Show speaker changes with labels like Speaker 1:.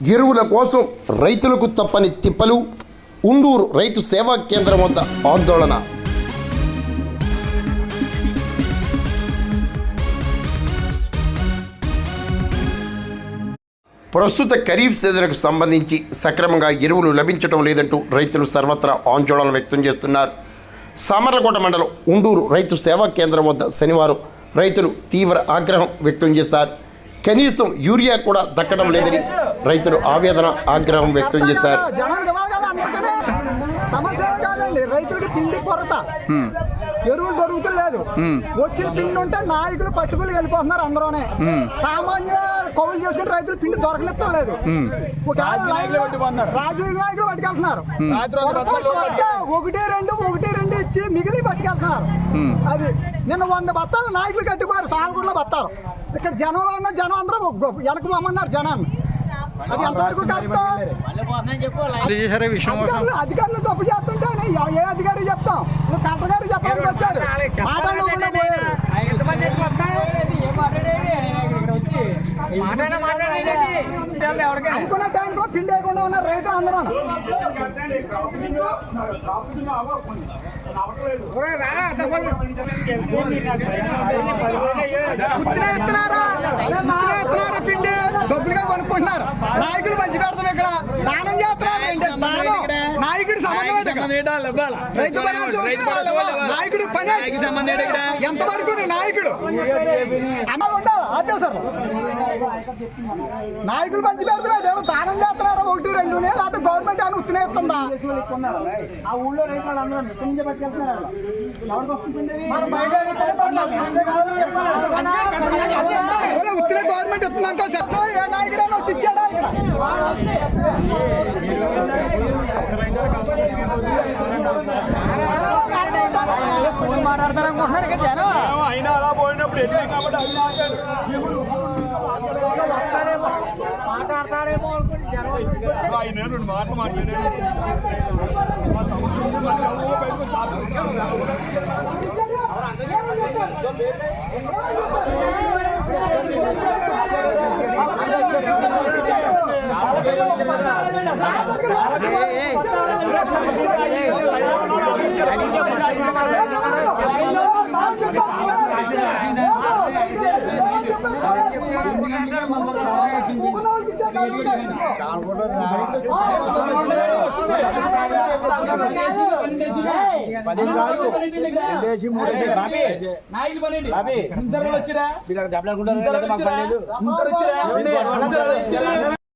Speaker 1: ఎరువుల కోసం రైతులకు తప్పని తిప్పలు. ఉండూరు రైతు సేవా కేంద్రం వద్ద ఆందోళన. ప్రస్తుత ఖరీఫ్ సీజన్కు సంబంధించి సక్రమంగా ఎరువులు లభించడం లేదంటూ రైతులు సర్వత్రా ఆందోళన వ్యక్తం చేస్తున్నారు. సామర్లకోట మండలం ఉండూరు రైతు సేవా కేంద్రం వద్ద శనివారం రైతులు తీవ్ర ఆగ్రహం వ్యక్తం చేశారు. కనీసం యూరియా కూడా దక్కడం లేదని రైతులు ఆవేదన ఆగ్రహం వ్యక్తం చేశారు.
Speaker 2: రైతులకి పిండి కొరత, ఎరువులు దొరుకుతలేదు. వచ్చిన పిండి ఉంటే నాయకులు పట్టుకుని వెళ్ళిపోతున్నారు. అందరూనే సామాన్య కౌలు చేసుకుని రైతులు పిండి దొరకనిస్తాం లేదు. రాజకీయ నాయకులు పట్టుకెళ్తున్నారు. ఒకటి రెండు ఇచ్చి మిగిలి పట్టుకెళ్తున్నారు. అది నిన్న 100 బత్తాలు నాయకులు కట్టిపోయారు. సాలగూడలో బత్తాలు. ఇక్కడ జనంలో ఉన్న జనం అందరూ వెనక పోమన్నారు జనాన్ని. అది ఎంతవరకు అధికారులు తప్పు చేస్తుంటే ఏ అధికారి చెప్తాం? నువ్వు కలెక్టర్ గారు చెప్పడానికి వచ్చారు. మాట్లాడకుండా పోయారు. అనుకున్న టైంకి పిండి వేయకుండా ఉన్న రైతులు అందరూ ఇస్తున్నారా పిండి డబ్బులుగా కొనుక్కుంటున్నారు. నాయకులు పంచి పెడతాం. ఇక్కడ దానం చేస్తున్నారు. నాయకుడి సంబంధం రైతు నాయకుడి పని ఎంతవరకు నాయకుడు అమలు ఉండాలి. ఆపేశారు. నాయకులు పంచి పెడుతున్నాడు. దానం చేస్తున్నారా? 1, 2 లేకపోతే గవర్నమెంట్ అని ఉత్తినే ఇస్తుందా? ఆ ఊళ్ళో రైతులు అందరూ ఉత్తినే గవర్నమెంట్ ఇస్తున్నాను. ఏ నాయకుడైనా వచ్చి ఇచ్చాడా? ఇక్కడ మాట్లాడతారనుకుంటున్నారు కదా జనం. అయినా అలా పోయినప్పుడు మాట్లాడతారేమో ఆయన 2 మాటలు మాట్లాడారు. నాయకులు